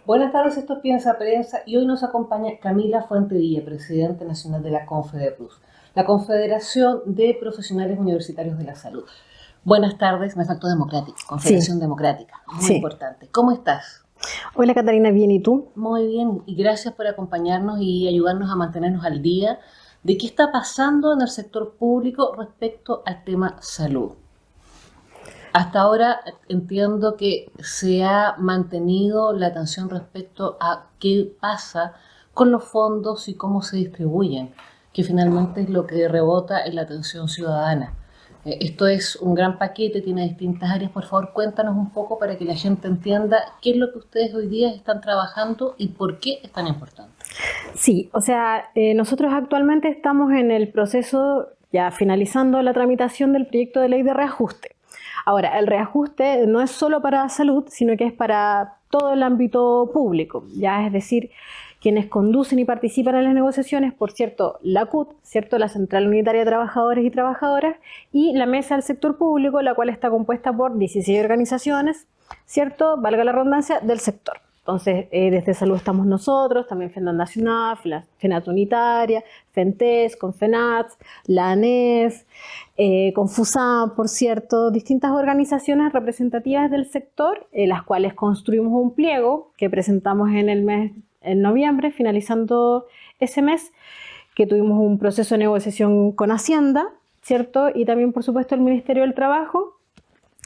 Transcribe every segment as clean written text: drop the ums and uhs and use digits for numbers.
Buenas tardes, esto es Piensa Prensa y hoy nos acompaña Camila Fuentevilla, presidenta nacional de la CONFEDEPRUS, la Confederación de Profesionales Universitarios de la Salud. Buenas tardes, me faltó democrática, Sí, Confederación Democrática, muy sí. importante. ¿Cómo estás? Hola Catalina, bien, ¿y tú? Muy bien, y gracias por acompañarnos y ayudarnos a mantenernos al día de qué está pasando en el sector público respecto al tema salud. Hasta ahora entiendo que se ha mantenido la atención respecto a qué pasa con los fondos y cómo se distribuyen, que finalmente es lo que rebota en la atención ciudadana. Esto es un gran paquete, tiene distintas áreas. Por favor, cuéntanos un poco para que la gente entienda qué es lo que ustedes hoy día están trabajando y por qué es tan importante. Sí, o sea, nosotros actualmente estamos en el proceso, ya finalizando la tramitación del proyecto de ley de reajuste. Ahora, el reajuste no es solo para salud, sino que es para todo el ámbito público, ya es decir, quienes conducen y participan en las negociaciones, por cierto, la CUT, cierto, la Central Unitaria de Trabajadores y Trabajadoras, y la Mesa del Sector Público, la cual está compuesta por 16 organizaciones, cierto, valga la redundancia, del sector. Entonces, desde Salud estamos nosotros, también FENAT Nacional, FENAT Unitaria, FENTES, CONFENATS, la ANEF, Confusam, por cierto, distintas organizaciones representativas del sector, las cuales construimos un pliego que presentamos en noviembre, finalizando ese mes, que tuvimos un proceso de negociación con Hacienda, ¿cierto? Y también, por supuesto, el Ministerio del Trabajo,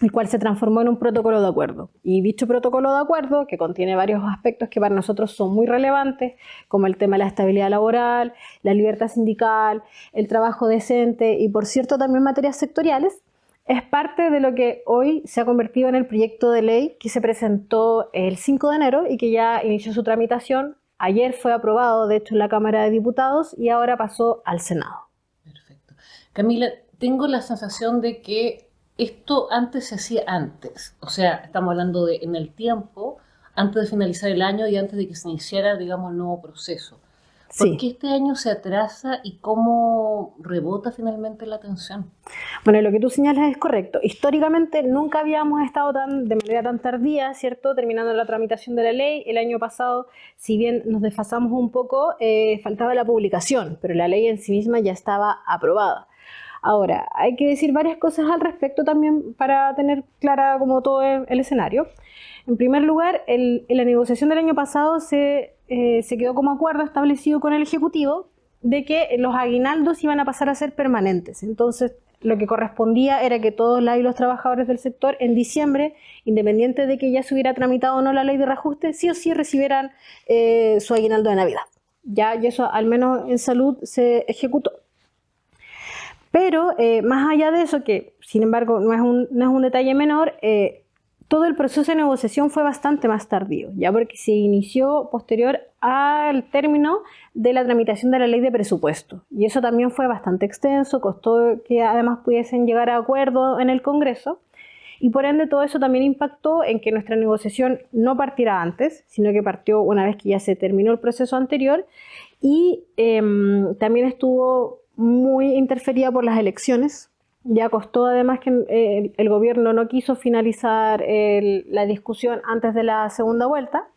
el cual se transformó en un protocolo de acuerdo. Y dicho protocolo de acuerdo, que contiene varios aspectos que para nosotros son muy relevantes, como el tema de la estabilidad laboral, la libertad sindical, el trabajo decente y, por cierto, también materias sectoriales, es parte de lo que hoy se ha convertido en el proyecto de ley que se presentó el 5 de enero y que ya inició su tramitación. Ayer fue aprobado, de hecho, en la Cámara de Diputados y ahora pasó al Senado. Perfecto. Camila, tengo la sensación de que esto antes se hacía antes. O sea, estamos hablando de en el tiempo, antes de finalizar el año y antes de que se iniciara, digamos, el nuevo proceso. ¿Por Sí. qué este año se atrasa y cómo rebota finalmente la atención? Bueno, lo que tú señalas es correcto. Históricamente nunca habíamos estado de manera tan tardía, ¿cierto? Terminando la tramitación de la ley. El año pasado, si bien nos desfasamos un poco, faltaba la publicación, pero la ley en sí misma ya estaba aprobada. Ahora, hay que decir varias cosas al respecto también para tener clara como todo el escenario. En primer lugar, en la negociación del año pasado se quedó como acuerdo establecido con el Ejecutivo de que los aguinaldos iban a pasar a ser permanentes. Entonces, lo que correspondía era que todos los trabajadores del sector en diciembre, independiente de que ya se hubiera tramitado o no la ley de reajuste, sí o sí recibieran su aguinaldo de Navidad. Ya, y eso al menos en salud se ejecutó. Pero más allá de eso, que sin embargo no es un detalle menor, todo el proceso de negociación fue bastante más tardío, ya porque se inició posterior al término de la tramitación de la ley de presupuesto. Y eso también fue bastante extenso, costó que además pudiesen llegar a acuerdo en el Congreso. Y por ende todo eso también impactó en que nuestra negociación no partiera antes, sino que partió una vez que ya se terminó el proceso anterior y también estuvo muy interferida por las elecciones. Ya costó además que el gobierno no quiso finalizar la discusión antes de la segunda vuelta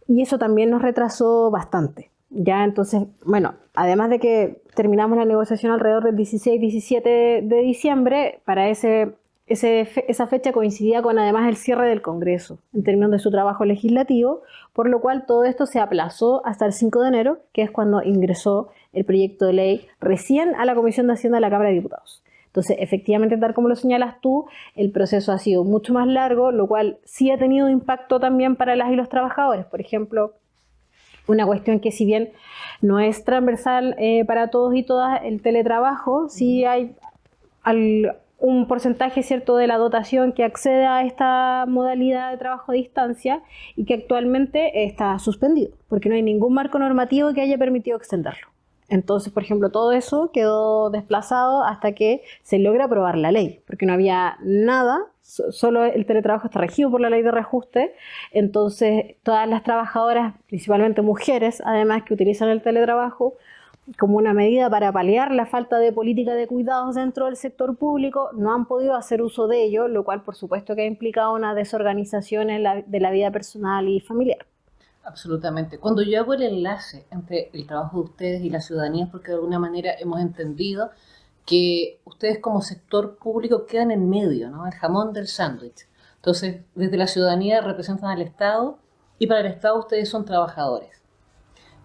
y eso también nos retrasó bastante. Ya entonces, bueno, además de que terminamos la negociación alrededor del 16-17 de diciembre, para esa fecha coincidía con además el cierre del Congreso en términos de su trabajo legislativo, por lo cual todo esto se aplazó hasta el 5 de enero, que es cuando ingresó el proyecto de ley recién a la Comisión de Hacienda de la Cámara de Diputados. Entonces, efectivamente, tal como lo señalas tú, el proceso ha sido mucho más largo, lo cual sí ha tenido impacto también para las y los trabajadores. Por ejemplo, una cuestión que si bien no es transversal para todos y todas, el teletrabajo, sí hay un porcentaje cierto de la dotación que accede a esta modalidad de trabajo a distancia y que actualmente está suspendido, porque no hay ningún marco normativo que haya permitido extenderlo. Entonces, por ejemplo, todo eso quedó desplazado hasta que se logra aprobar la ley, porque no había nada, solo el teletrabajo está regido por la ley de reajuste. Entonces, todas las trabajadoras, principalmente mujeres, además que utilizan el teletrabajo como una medida para paliar la falta de política de cuidados dentro del sector público, no han podido hacer uso de ello, lo cual por supuesto que ha implicado una desorganización de la vida personal y familiar. Absolutamente. Cuando yo hago el enlace entre el trabajo de ustedes y la ciudadanía, porque de alguna manera hemos entendido que ustedes como sector público quedan en medio, ¿no? El jamón del sándwich. Entonces, desde la ciudadanía representan al Estado y para el Estado ustedes son trabajadores.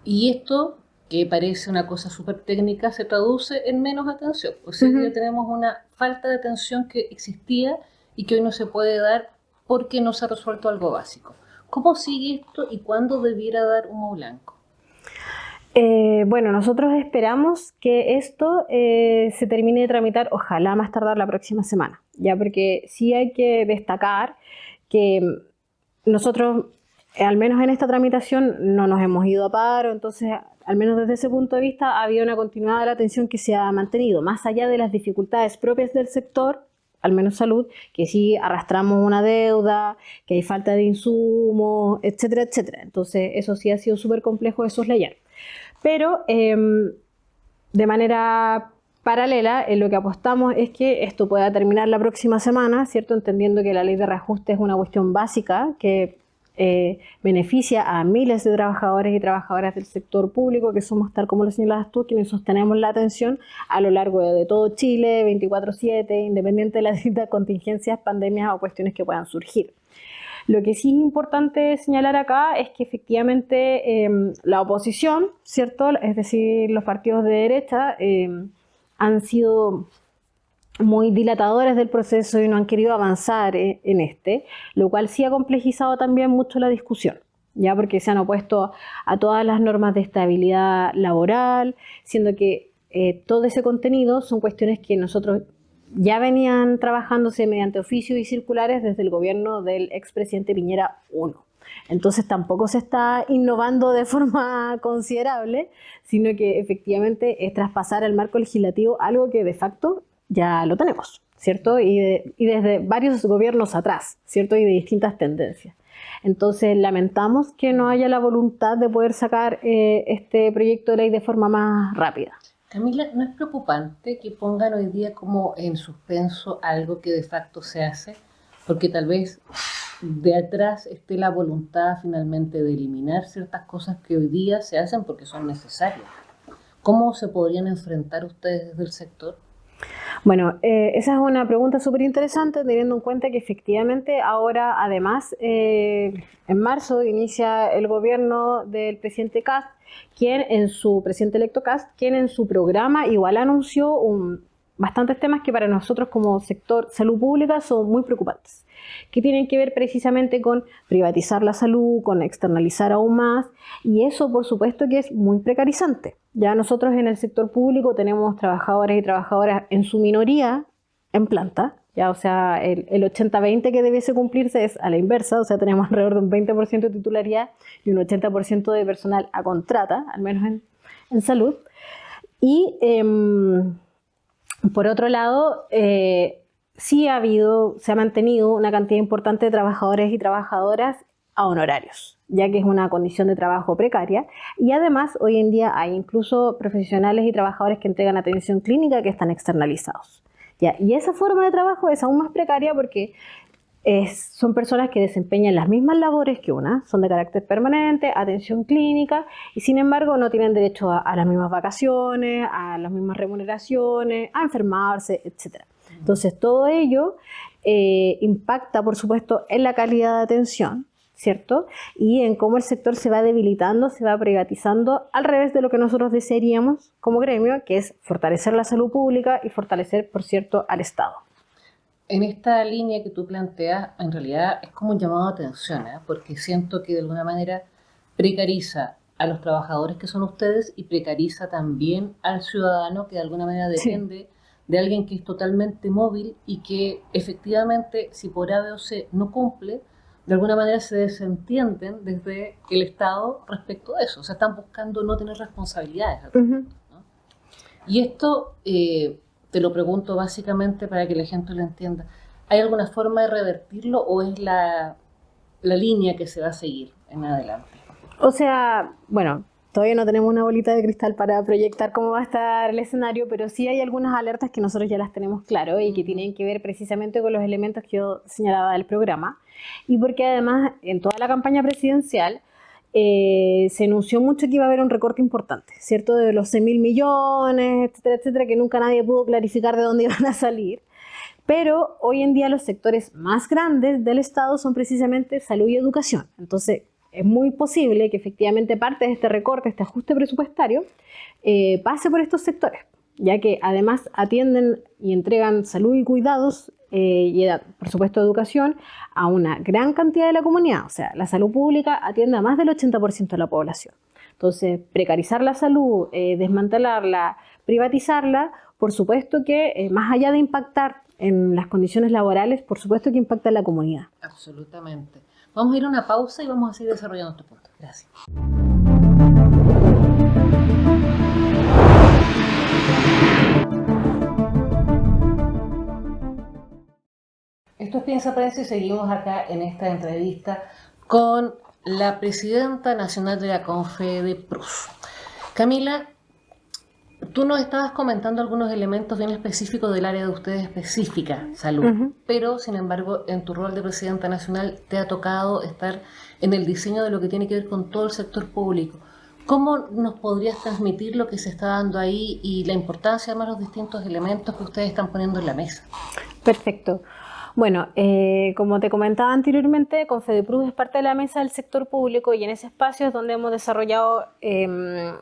Y esto, que parece una cosa súper técnica, se traduce en menos atención. O sea, ya tenemos una falta de atención que existía y que hoy no se puede dar porque no se ha resuelto algo básico. ¿Cómo sigue esto y cuándo debiera dar humo blanco? Bueno, nosotros esperamos que esto se termine de tramitar, ojalá más tardar la próxima semana, ya porque sí hay que destacar que nosotros, al menos en esta tramitación, no nos hemos ido a paro, entonces, al menos desde ese punto de vista, ha habido una continuidad de la atención que se ha mantenido, más allá de las dificultades propias del sector, al menos salud, que sí arrastramos una deuda, que hay falta de insumos, etcétera, etcétera. Entonces, eso sí ha sido súper complejo de soslayar. Pero de manera paralela, en lo que apostamos es que esto pueda terminar la próxima semana, ¿cierto? Entendiendo que la ley de reajuste es una cuestión básica que beneficia a miles de trabajadores y trabajadoras del sector público, que somos, tal como lo señalabas tú, quienes sostenemos la atención a lo largo de todo Chile, 24/7, independiente de las distintas contingencias, pandemias o cuestiones que puedan surgir. Lo que sí es importante señalar acá es que efectivamente la oposición, ¿cierto? Es decir, los partidos de derecha han sido muy dilatadores del proceso y no han querido avanzar en este, lo cual sí ha complejizado también mucho la discusión, ya porque se han opuesto a todas las normas de estabilidad laboral, siendo que todo ese contenido son cuestiones que nosotros ya venían trabajándose mediante oficios y circulares desde el gobierno del expresidente Piñera I. Entonces tampoco se está innovando de forma considerable, sino que efectivamente es traspasar al marco legislativo algo que de facto ya lo tenemos, ¿cierto? Y desde varios gobiernos atrás, ¿cierto? Y de distintas tendencias. Entonces lamentamos que no haya la voluntad de poder sacar este proyecto de ley de forma más rápida. Camila, ¿no es preocupante que pongan hoy día como en suspenso algo que de facto se hace? Porque tal vez de atrás esté la voluntad finalmente de eliminar ciertas cosas que hoy día se hacen porque son necesarias. ¿Cómo se podrían enfrentar ustedes desde el sector? Bueno, esa es una pregunta súper interesante, teniendo en cuenta que efectivamente ahora, además, en marzo inicia el gobierno del presidente Kast, presidente electo Kast, quien en su programa igual anunció bastantes temas que para nosotros como sector salud pública son muy preocupantes, que tienen que ver precisamente con privatizar la salud, con externalizar aún más, y eso por supuesto que es muy precarizante. Ya nosotros en el sector público tenemos trabajadores y trabajadoras en su minoría en planta, ya, o sea, el 80-20 que debiese cumplirse es a la inversa, o sea, tenemos alrededor de un 20% de titularidad y un 80% de personal a contrata, al menos en salud. Y por otro lado, sí se ha mantenido una cantidad importante de trabajadores y trabajadoras a honorarios, ya que es una condición de trabajo precaria, y además hoy en día hay incluso profesionales y trabajadores que entregan atención clínica que están externalizados. ¿Ya? Y esa forma de trabajo es aún más precaria porque son personas que desempeñan las mismas labores que son de carácter permanente, atención clínica, y sin embargo no tienen derecho a las mismas vacaciones, a las mismas remuneraciones, a enfermarse, etc. Entonces todo ello impacta, por supuesto, en la calidad de atención, ¿cierto? Y en cómo el sector se va debilitando, se va privatizando, al revés de lo que nosotros desearíamos como gremio, que es fortalecer la salud pública y fortalecer, por cierto, al Estado. En esta línea que tú planteas, en realidad es como un llamado de atención, porque siento que de alguna manera precariza a los trabajadores que son ustedes y precariza también al ciudadano que de alguna manera depende de alguien que es totalmente móvil y que efectivamente, si por A, B o C no cumple, de alguna manera se desentienden desde el Estado respecto a eso. O sea, están buscando no tener responsabilidades. ¿No? Y esto, te lo pregunto básicamente para que la gente lo entienda. ¿Hay alguna forma de revertirlo o es la línea que se va a seguir en adelante? O sea, bueno, todavía no tenemos una bolita de cristal para proyectar cómo va a estar el escenario, pero sí hay algunas alertas que nosotros ya las tenemos claro y que tienen que ver precisamente con los elementos que yo señalaba del programa. Y porque además en toda la campaña presidencial se anunció mucho que iba a haber un recorte importante, ¿cierto? De los 6.000 millones, etcétera, etcétera, que nunca nadie pudo clarificar de dónde iban a salir. Pero hoy en día los sectores más grandes del Estado son precisamente salud y educación. Entonces, es muy posible que efectivamente parte de este recorte, este ajuste presupuestario, pase por estos sectores, ya que además atienden y entregan salud y cuidados y por supuesto educación a una gran cantidad de la comunidad. O sea, la salud pública atiende a más del 80% de la población. Entonces, precarizar la salud, desmantelarla, privatizarla, por supuesto que más allá de impactar en las condiciones laborales, por supuesto que impacta en la comunidad. Absolutamente. Vamos a ir a una pausa y vamos a seguir desarrollando este punto. Gracias. Esto es Piensa Prensa y seguimos acá en esta entrevista con la presidenta nacional de la Confedeprus. Camila, tú nos estabas comentando algunos elementos bien específicos del área de ustedes específica, salud, pero sin embargo en tu rol de presidenta nacional te ha tocado estar en el diseño de lo que tiene que ver con todo el sector público. ¿Cómo nos podrías transmitir lo que se está dando ahí y la importancia de los distintos elementos que ustedes están poniendo en la mesa? Perfecto. Bueno, como te comentaba anteriormente, Confedeprus es parte de la mesa del sector público y en ese espacio es donde hemos desarrollado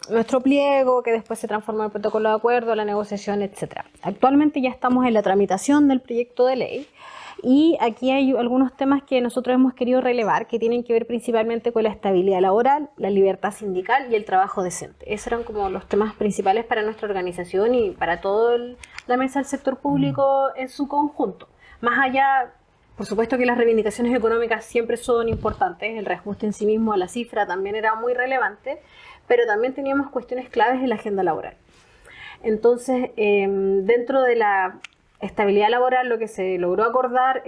nuestro pliego, que después se transformó en protocolo de acuerdo, la negociación, etc. Actualmente ya estamos en la tramitación del proyecto de ley y aquí hay algunos temas que nosotros hemos querido relevar que tienen que ver principalmente con la estabilidad laboral, la libertad sindical y el trabajo decente. Esos eran como los temas principales para nuestra organización y para toda la mesa del sector público en su conjunto. Más allá, por supuesto que las reivindicaciones económicas siempre son importantes, el reajuste en sí mismo a la cifra también era muy relevante, pero también teníamos cuestiones claves en la agenda laboral. Entonces, dentro de la estabilidad laboral, lo que se logró acordar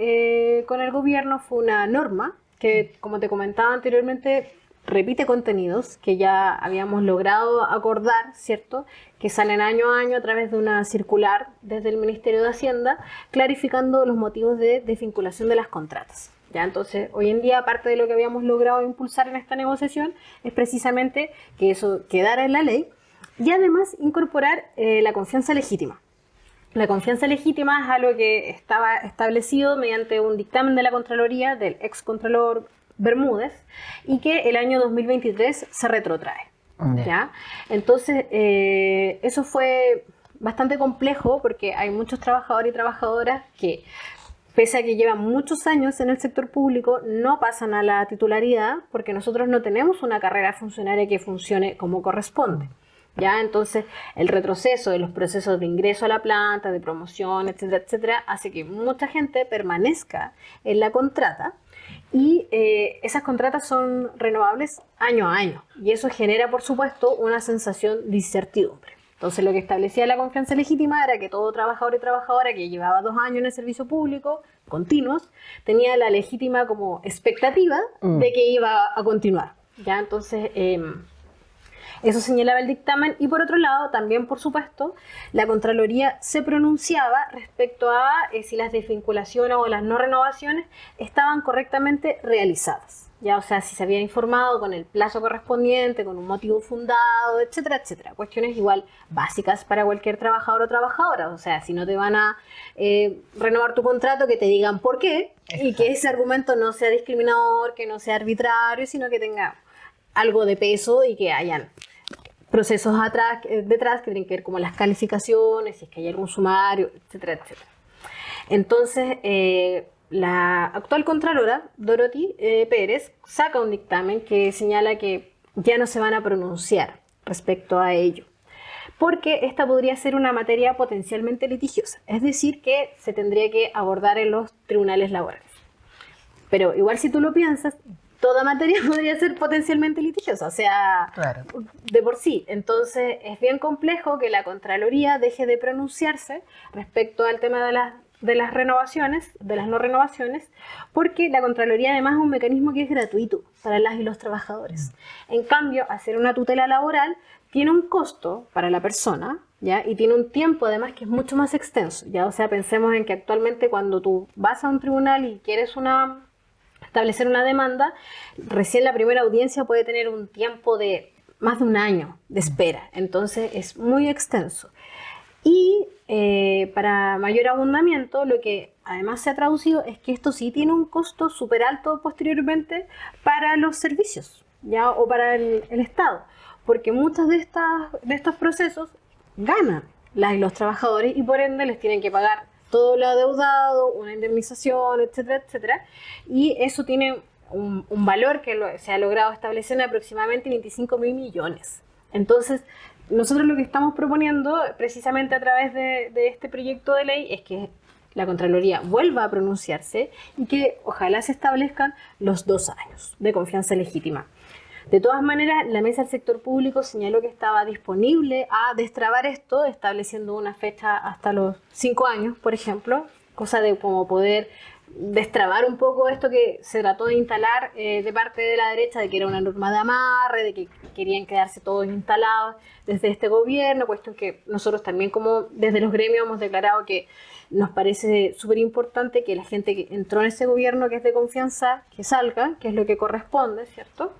con el gobierno fue una norma que, como te comentaba anteriormente, repite contenidos que ya habíamos logrado acordar, ¿cierto?, que salen año a año a través de una circular desde el Ministerio de Hacienda, clarificando los motivos de desvinculación de las contratas. ¿Ya? Entonces, hoy en día, parte de lo que habíamos logrado impulsar en esta negociación es precisamente que eso quedara en la ley y además incorporar la confianza legítima. La confianza legítima es algo que estaba establecido mediante un dictamen de la Contraloría, del ex Contralor Bermúdez, y que el año 2023 se retrotrae. ¿Ya? Entonces, eso fue bastante complejo porque hay muchos trabajadores y trabajadoras que, pese a que llevan muchos años en el sector público, no pasan a la titularidad porque nosotros no tenemos una carrera funcionaria que funcione como corresponde. ¿Ya? Entonces, el retroceso de los procesos de ingreso a la planta, de promoción, etcétera, etcétera, hace que mucha gente permanezca en la contrata y esas contratas son renovables año a año y eso genera, por supuesto, una sensación de incertidumbre. Entonces, lo que establecía la confianza legítima era que todo trabajador y trabajadora que llevaba 2 años en el servicio público, continuos, tenía la legítima como expectativa de que iba a continuar. ¿Ya? Entonces, eso señalaba el dictamen y por otro lado también, por supuesto, la Contraloría se pronunciaba respecto a si las desvinculaciones o las no renovaciones estaban correctamente realizadas. Ya, o sea, si se había informado con el plazo correspondiente, con un motivo fundado, etcétera, etcétera. Cuestiones igual básicas para cualquier trabajador o trabajadora. O sea, si no te van a renovar tu contrato, que te digan por qué y que ese argumento no sea discriminador, que no sea arbitrario, sino que tenga algo de peso y que hayan procesos detrás que tienen que ver como las calificaciones, si es que hay algún sumario, etcétera, etcétera. Entonces, la actual Contralora, Dorothy Pérez, saca un dictamen que señala que ya no se van a pronunciar respecto a ello, porque esta podría ser una materia potencialmente litigiosa, es decir, que se tendría que abordar en los tribunales laborales. Pero igual si tú lo piensas, toda materia podría ser potencialmente litigiosa, o sea, claro, de por sí. Entonces, es bien complejo que la Contraloría deje de pronunciarse respecto al tema de las renovaciones, de las no renovaciones, porque la Contraloría además es un mecanismo que es gratuito para las y los trabajadores. En cambio, hacer una tutela laboral tiene un costo para la persona, ¿ya? Y tiene un tiempo además que es mucho más extenso, ¿ya? O sea, pensemos en que actualmente cuando tú vas a un tribunal y quieres una establecer una demanda, recién la primera audiencia puede tener un tiempo de más de un año de espera, entonces es muy extenso. Y para mayor abundamiento, lo que además se ha traducido es que esto sí tiene un costo súper alto posteriormente para los servicios, ¿ya? O para el Estado, porque muchos de estos procesos ganan los trabajadores y por ende les tienen que pagar todo lo adeudado, una indemnización, etcétera, etcétera, y eso tiene un valor que se ha logrado establecer en aproximadamente 25.000 millones. Entonces, nosotros lo que estamos proponiendo precisamente a través de este proyecto de ley es que la Contraloría vuelva a pronunciarse y que ojalá se establezcan los 2 años de confianza legítima. De todas maneras, la Mesa del Sector Público señaló que estaba disponible a destrabar esto, estableciendo una fecha hasta los 5 años, por ejemplo, cosa de como poder destrabar un poco esto que se trató de instalar de parte de la derecha, de que era una norma de amarre, de que querían quedarse todos instalados desde este gobierno, cuestión que nosotros también como desde los gremios hemos declarado que nos parece súper importante que la gente que entró en ese gobierno, que es de confianza, que salga, que es lo que corresponde, ¿cierto?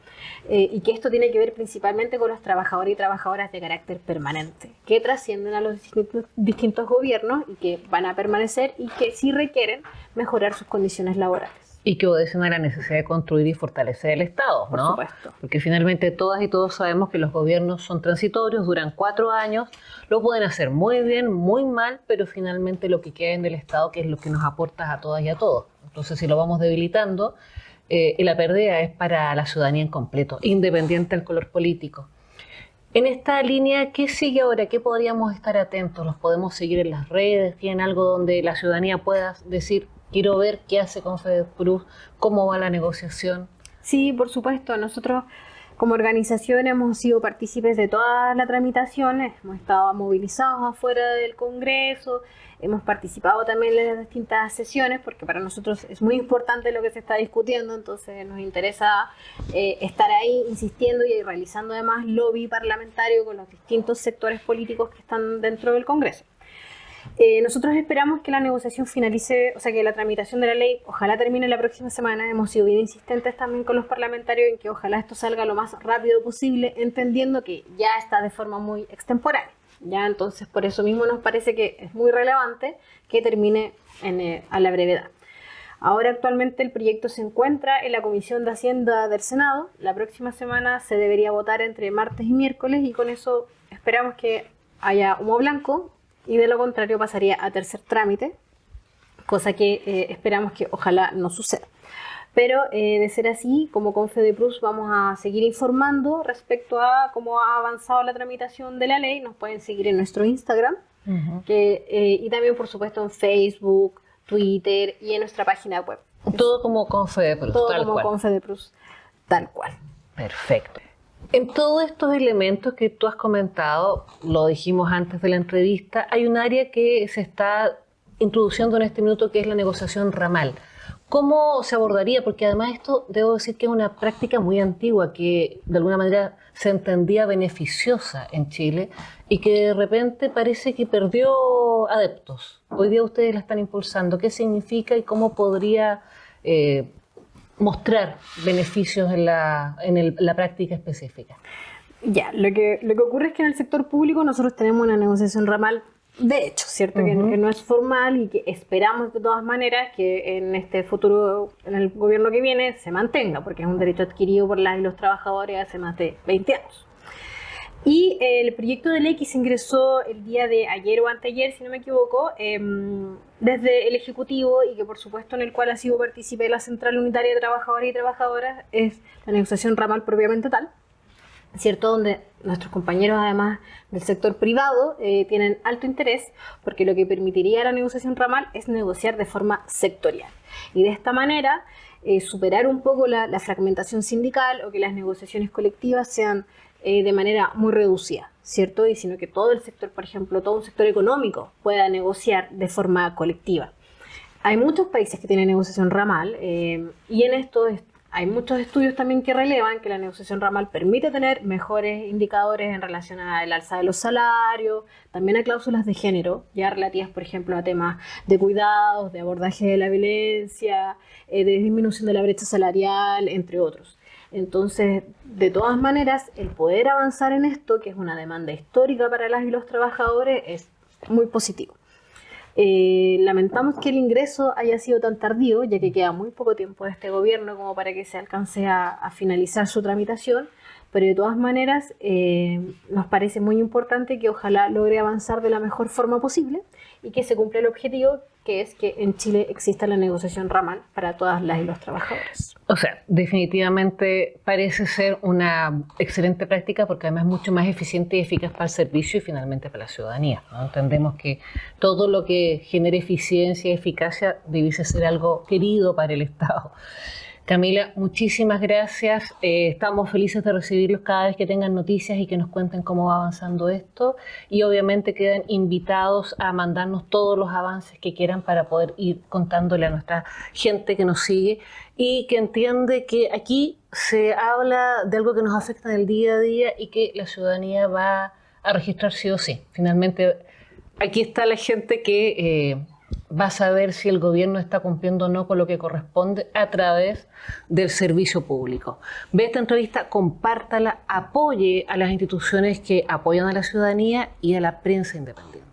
Y que esto tiene que ver principalmente con los trabajadores y trabajadoras de carácter permanente, que trascienden a los distintos gobiernos y que van a permanecer y que sí requieren mejorar sus condiciones laborales. Y que obedecen a la necesidad de construir y fortalecer el Estado, ¿no? Por supuesto. Porque finalmente todas y todos sabemos que los gobiernos son transitorios, duran 4 años, lo pueden hacer muy bien, muy mal, pero finalmente lo que queda en el Estado, que es lo que nos aporta a todas y a todos. Entonces, si lo vamos debilitando, la pérdida es para la ciudadanía en completo, independiente del color político. En esta línea, ¿qué sigue ahora? ¿Qué podríamos estar atentos? ¿Los podemos seguir en las redes? ¿Tienen algo donde la ciudadanía pueda decir, quiero ver qué hace Confedeprus, cómo va la negociación? Sí, por supuesto. Nosotros como organización hemos sido partícipes de toda la tramitación, hemos estado movilizados afuera del Congreso, hemos participado también en las distintas sesiones, porque para nosotros es muy importante lo que se está discutiendo, entonces nos interesa estar ahí insistiendo y realizando además lobby parlamentario con los distintos sectores políticos que están dentro del Congreso. Nosotros esperamos que la negociación finalice, o sea que la tramitación de la ley ojalá termine la próxima semana. Hemos sido bien insistentes también con los parlamentarios en que ojalá esto salga lo más rápido posible, entendiendo que ya está de forma muy extemporánea. Ya, entonces por eso mismo nos parece que es muy relevante que termine a la brevedad. Ahora actualmente el proyecto se encuentra en la Comisión de Hacienda del Senado. La próxima semana se debería votar entre martes y miércoles y con eso esperamos que haya humo blanco. Y de lo contrario pasaría a tercer trámite, cosa que esperamos que ojalá no suceda. Pero de ser así, como Confedeprus vamos a seguir informando respecto a cómo ha avanzado la tramitación de la ley. Nos pueden seguir en nuestro Instagram y también por supuesto en Facebook, Twitter y en nuestra página web. Todo como Confedeprus, todo tal como cual. Confedeprus, tal cual. Perfecto. En todos estos elementos que tú has comentado, lo dijimos antes de la entrevista, hay un área que se está introduciendo en este minuto que es la negociación ramal. ¿Cómo se abordaría? Porque además esto, debo decir que es una práctica muy antigua que de alguna manera se entendía beneficiosa en Chile y que de repente parece que perdió adeptos. Hoy día ustedes la están impulsando. ¿Qué significa y cómo podría mostrar beneficios en la práctica específica? Ya, lo que ocurre es que en el sector público nosotros tenemos una negociación ramal de hecho, ¿cierto? Que no es formal y que esperamos de todas maneras que en este futuro, en el gobierno que viene, se mantenga, porque es un derecho adquirido por las y los trabajadores hace más de 20 años. Y el proyecto de ley que se ingresó el día de ayer o anteayer, si no me equivoco, desde el Ejecutivo y que por supuesto en el cual ha sido partícipe de la Central Unitaria de Trabajadores y Trabajadoras, es la negociación ramal propiamente tal, ¿cierto? Donde nuestros compañeros además del sector privado tienen alto interés porque lo que permitiría la negociación ramal es negociar de forma sectorial y de esta manera superar un poco la fragmentación sindical o que las negociaciones colectivas sean de manera muy reducida, ¿cierto? Y sino que todo el sector, por ejemplo, todo un sector económico pueda negociar de forma colectiva. Hay muchos países que tienen negociación ramal y en esto hay muchos estudios también que relevan que la negociación ramal permite tener mejores indicadores en relación al alza de los salarios, también a cláusulas de género, ya relativas, por ejemplo, a temas de cuidados, de abordaje de la violencia, de disminución de la brecha salarial, entre otros. Entonces, de todas maneras, el poder avanzar en esto, que es una demanda histórica para las y los trabajadores, es muy positivo. Lamentamos que el ingreso haya sido tan tardío, ya que queda muy poco tiempo de este gobierno como para que se alcance a finalizar su tramitación, pero de todas maneras nos parece muy importante que ojalá logre avanzar de la mejor forma posible y que se cumpla el objetivo, que es que en Chile exista la negociación ramal para todas las y los trabajadores. O sea, definitivamente parece ser una excelente práctica porque además es mucho más eficiente y eficaz para el servicio y finalmente para la ciudadanía, ¿no? Entendemos que todo lo que genere eficiencia y eficacia debiese ser algo querido para el Estado. Camila, muchísimas gracias. Estamos felices de recibirlos cada vez que tengan noticias y que nos cuenten cómo va avanzando esto. Y obviamente quedan invitados a mandarnos todos los avances que quieran para poder ir contándole a nuestra gente que nos sigue y que entiende que aquí se habla de algo que nos afecta en el día a día y que la ciudadanía va a registrar sí o sí. Finalmente, aquí está la gente que va a saber si el gobierno está cumpliendo o no con lo que corresponde a través del servicio público. Ve esta entrevista, compártala, apoye a las instituciones que apoyan a la ciudadanía y a la prensa independiente.